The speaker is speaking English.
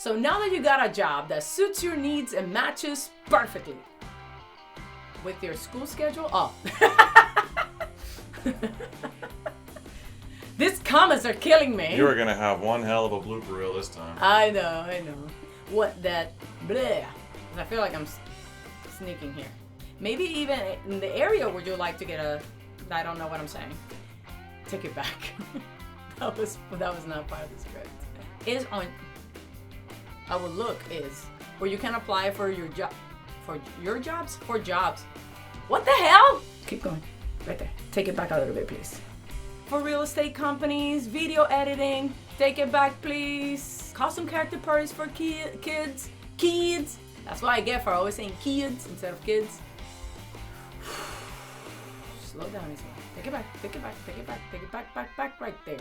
So now that you got a job that suits your needs and matches perfectly with your school schedule, These comments are killing me. You are gonna have one hell of a blooper reel this time. I know. What that, bleh. I feel like I'm sneaking here. Maybe even in the area where you like to get I don't know what I'm saying. Take it back. that was not part of the script. Is on, I will look is where you can apply for your job, for jobs. What the hell? Keep going, right there. Take it back a little bit, please. For real estate companies, video editing, take it back, please. Custom character parties for kids. That's what I get for always saying kids instead of kids. Slow down, Isabel. Take it back, back right there.